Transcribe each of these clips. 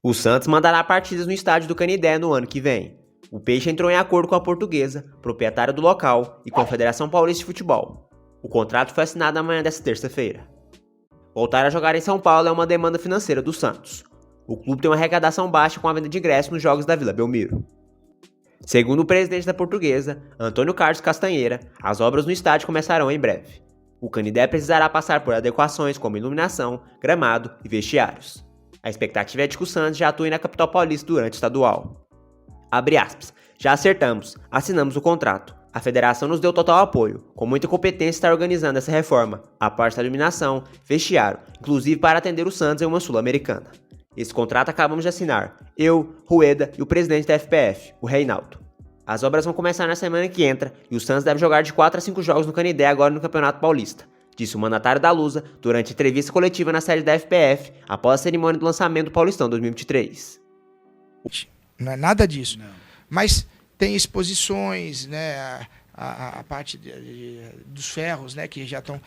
O Santos mandará partidas no estádio do Canindé no ano que vem. O Peixe entrou em acordo com a Portuguesa, proprietária do local, e com a Federação Paulista de Futebol. O contrato foi assinado na manhã desta terça-feira. Voltar a jogar em São Paulo é uma demanda financeira do Santos. O clube tem uma arrecadação baixa com a venda de ingressos nos jogos da Vila Belmiro. Segundo o presidente da Portuguesa, Antônio Carlos Castanheira, as obras no estádio começarão em breve. O Canindé precisará passar por adequações como iluminação, gramado e vestiários. A expectativa é de que o Santos já atue na capital paulista durante o estadual. Abre aspas, já acertamos, assinamos o contrato. A federação nos deu total apoio, com muita competência está organizando essa reforma, a parte da iluminação, vestiário, inclusive para atender o Santos em uma Sul-Americana. Esse contrato acabamos de assinar, eu, Rueda e o presidente da FPF, o Reinaldo. As obras vão começar na semana que entra e o Santos deve jogar de 4 a 5 jogos no Canindé agora no Campeonato Paulista, disse o mandatário da Lusa durante a entrevista coletiva na sede da FPF após a cerimônia do lançamento do Paulistão 2023. Não é nada disso. Não. Mas tem exposições, né? A parte dos ferros, né? Que já estão...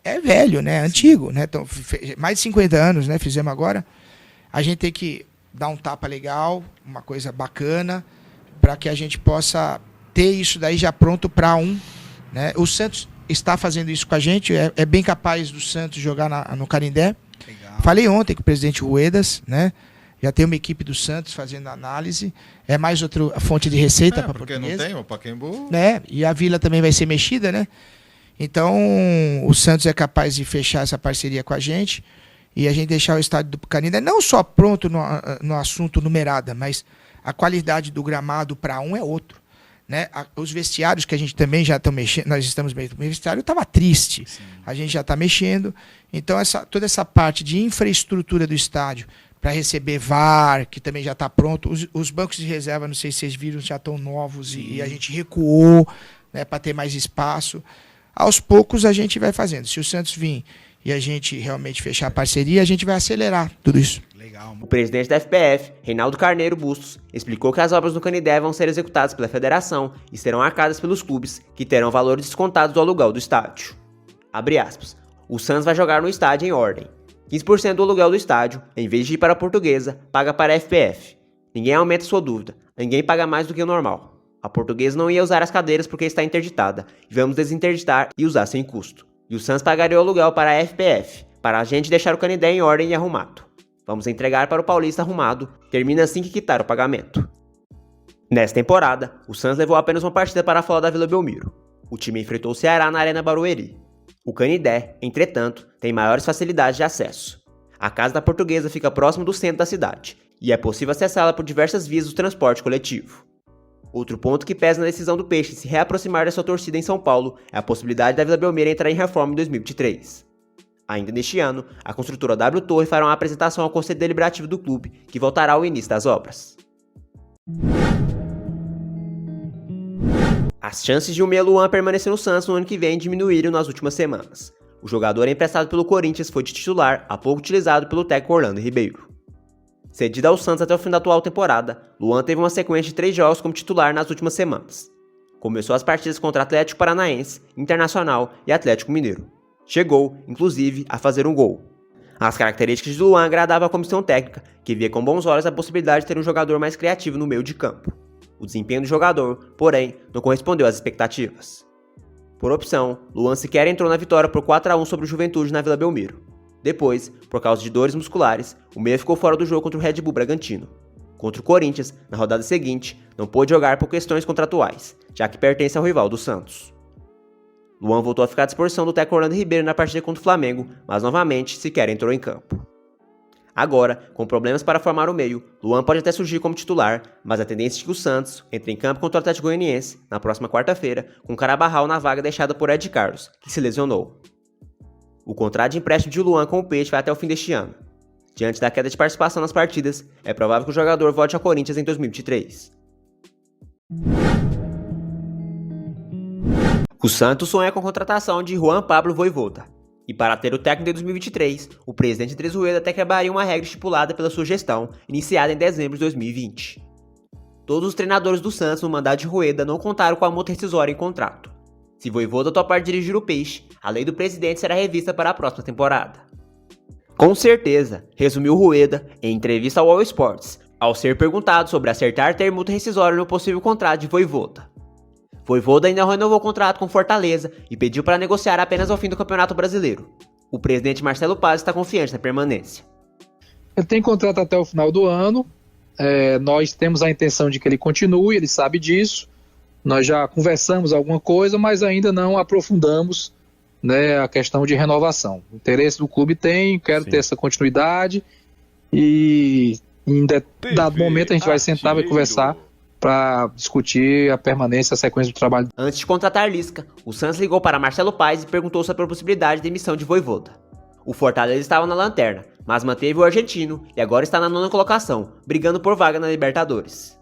É velho, né? Antigo, né? Então, mais de 50 anos, né? Fizemos agora. A gente tem que dar um tapa legal, uma coisa bacana, para que a gente possa ter isso daí já pronto para né? O Santos está fazendo isso com a gente, é bem capaz do Santos jogar no Canindé. Legal. Falei ontem com o presidente Ruedas, né? Já tem uma equipe do Santos fazendo análise. É mais outra fonte de receita para porque Portuguesa. não tem o Pacaembu. Né? E a Vila também vai ser mexida, né? Então, o Santos é capaz de fechar essa parceria com a gente e a gente deixar o estádio do Canindé não só pronto no assunto numerada, mas a qualidade do gramado para é outro. Né? Os vestiários que a gente também já está mexendo, nós estamos mexendo, o vestiário estava triste, Sim. A gente já está mexendo. Então, toda essa parte de infraestrutura do estádio, para receber VAR, que também já está pronto. Os bancos de reserva, não sei se vocês viram, já estão novos e a gente recuou, né, para ter mais espaço. Aos poucos a gente vai fazendo. Se o Santos vir e a gente realmente fechar a parceria, a gente vai acelerar tudo isso. Legal. O presidente da FPF, Reinaldo Carneiro Bustos, explicou que as obras no Canindé vão ser executadas pela federação e serão arcadas pelos clubes, que terão valores descontados do aluguel do estádio. Abre aspas. O Santos vai jogar no estádio em ordem. 15% do aluguel do estádio, em vez de ir para a Portuguesa, paga para a FPF. Ninguém aumenta sua dúvida, ninguém paga mais do que o normal. A Portuguesa não ia usar as cadeiras porque está interditada, e vamos desinterditar e usar sem custo. E o Santos pagaria o aluguel para a FPF, para a gente deixar o Canindé em ordem e arrumado. Vamos entregar para o Paulista arrumado, termina assim que quitar o pagamento. Nessa temporada, o Santos levou apenas uma partida para fora da Vila Belmiro. O time enfrentou o Ceará na Arena Barueri. O Canindé, entretanto, tem maiores facilidades de acesso. A Casa da Portuguesa fica próximo do centro da cidade, e é possível acessá-la por diversas vias do transporte coletivo. Outro ponto que pesa na decisão do Peixe se reaproximar da sua torcida em São Paulo é a possibilidade da Vila Belmiro entrar em reforma em 2023. Ainda neste ano, a construtora W Torre fará uma apresentação ao Conselho Deliberativo do clube, que voltará ao início das obras. As chances de o meia Luan permanecer no Santos no ano que vem diminuíram nas últimas semanas. O jogador emprestado pelo Corinthians foi de titular, há pouco utilizado pelo técnico Orlando Ribeiro. Cedido ao Santos até o fim da atual temporada, Luan teve uma sequência de 3 jogos como titular nas últimas semanas. Começou as partidas contra Atlético Paranaense, Internacional e Atlético Mineiro. Chegou, inclusive, a fazer um gol. As características de Luan agradavam a comissão técnica, que via com bons olhos a possibilidade de ter um jogador mais criativo no meio de campo. O desempenho do jogador, porém, não correspondeu às expectativas. Por opção, Luan sequer entrou na vitória por 4 a 1 sobre o Juventude na Vila Belmiro. Depois, por causa de dores musculares, o meia ficou fora do jogo contra o Red Bull Bragantino. Contra o Corinthians, na rodada seguinte, não pôde jogar por questões contratuais, já que pertence ao rival do Santos. Luan voltou a ficar à disposição do técnico Orlando Ribeiro na partida contra o Flamengo, mas novamente sequer entrou em campo. Agora, com problemas para formar o meio, Luan pode até surgir como titular, mas a tendência é de que o Santos entre em campo contra o Atlético Goianiense na próxima quarta-feira, com Carabarral na vaga deixada por Ed Carlos, que se lesionou. O contrato de empréstimo de Luan com o Peixe vai até o fim deste ano. Diante da queda de participação nas partidas, é provável que o jogador volte ao Corinthians em 2023. O Santos sonha com a contratação de Juan Pablo Vojvoda. E para ter o técnico de 2023, o presidente Andrés Rueda até quebraria uma regra estipulada pela sua gestão, iniciada em dezembro de 2020. Todos os treinadores do Santos no mandato de Rueda não contaram com a multa rescisória em contrato. Se Vojvoda topar dirigir o Peixe, a lei do presidente será revista para a próxima temporada. Com certeza, resumiu Rueda em entrevista ao All Sports, ao ser perguntado sobre acertar ter multa rescisória no possível contrato de Vojvoda. Vojvoda ainda renovou o contrato com Fortaleza e pediu para negociar apenas ao fim do Campeonato Brasileiro. O presidente Marcelo Paz está confiante na permanência. Ele tem contrato até o final do ano, nós temos a intenção de que ele continue, ele sabe disso, nós já conversamos alguma coisa, mas ainda não aprofundamos, né, a questão de renovação. O interesse do clube quero ter essa continuidade e em dado momento a gente vai sentar, vai conversar para discutir a permanência, a sequência do trabalho. Antes de contratar Lisca, o Santos ligou para Marcelo Paz e perguntou sobre a possibilidade de demissão de Vojvoda. O Fortaleza estava na lanterna, mas manteve o argentino e agora está na 9ª colocação, brigando por vaga na Libertadores.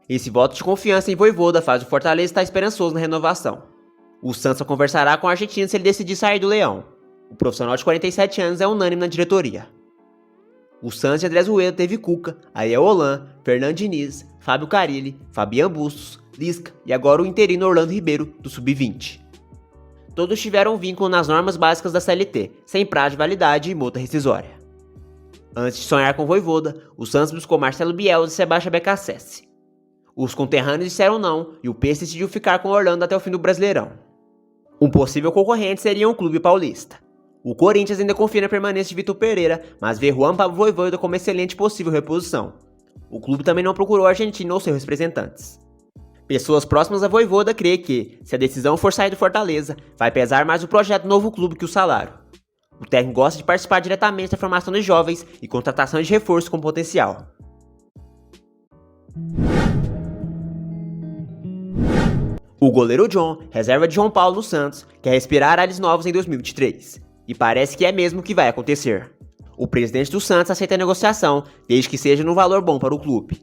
Esse voto de confiança em Vojvoda faz o Fortaleza estar esperançoso na renovação. O Santos só conversará com o argentino se ele decidir sair do Leão. O profissional de 47 anos é unânime na diretoria. O Santos de Andrés Rueda teve Cuca, Ariel Holan, Fernando Diniz, Fábio Carille, Fabian Bustos, Lisca e agora o interino Orlando Ribeiro, do Sub-20. Todos tiveram vínculo nas normas básicas da CLT, sem prazo de validade e multa rescisória. Antes de sonhar com Vojvoda, o Santos buscou Marcelo Bielsa e Sebastião Becassese. Os conterrâneos disseram não e o Peixe decidiu ficar com Orlando até o fim do Brasileirão. Um possível concorrente seria um clube paulista. O Corinthians ainda confia na permanência de Vitor Pereira, mas vê Juan Pablo Vojvoda como excelente possível reposição. O clube também não procurou o argentino ou seus representantes. Pessoas próximas a Vojvoda creem que, se a decisão for sair do Fortaleza, vai pesar mais o projeto do novo clube que o salário. O técnico gosta de participar diretamente da formação de jovens e contratação de reforço com potencial. O goleiro John, reserva de João Paulo no Santos, quer respirar ares novos em 2023. E parece que é mesmo o que vai acontecer. O presidente do Santos aceita a negociação, desde que seja num valor bom para o clube.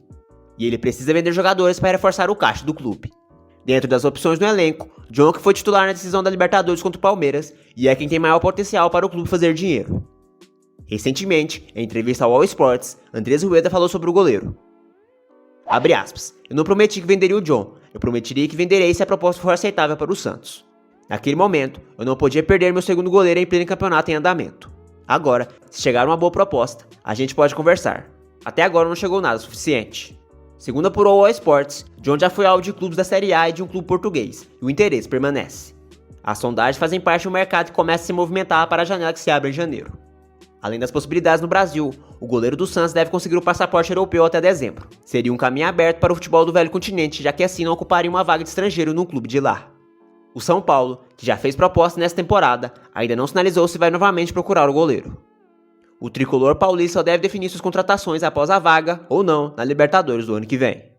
E ele precisa vender jogadores para reforçar o caixa do clube. Dentro das opções do elenco, John que foi titular na decisão da Libertadores contra o Palmeiras e é quem tem maior potencial para o clube fazer dinheiro. Recentemente, em entrevista ao All Sports, Andrés Rueda falou sobre o goleiro. Abre aspas, eu não prometi que venderia o John, eu prometeria que venderei se a proposta for aceitável para o Santos. Naquele momento, eu não podia perder meu segundo goleiro em pleno campeonato em andamento. Agora, se chegar uma boa proposta, a gente pode conversar. Até agora não chegou nada suficiente. Segundo apurou o All Sports, John já foi alvo de clubes da Série A e de um clube português, e o interesse permanece. As sondagens fazem parte do mercado que começa a se movimentar para a janela que se abre em janeiro. Além das possibilidades no Brasil, o goleiro do Santos deve conseguir o passaporte europeu até dezembro. Seria um caminho aberto para o futebol do velho continente, já que assim não ocuparia uma vaga de estrangeiro num clube de lá. O São Paulo, que já fez proposta nessa temporada, ainda não sinalizou se vai novamente procurar o goleiro. O tricolor paulista só deve definir suas contratações após a vaga, ou não, na Libertadores do ano que vem.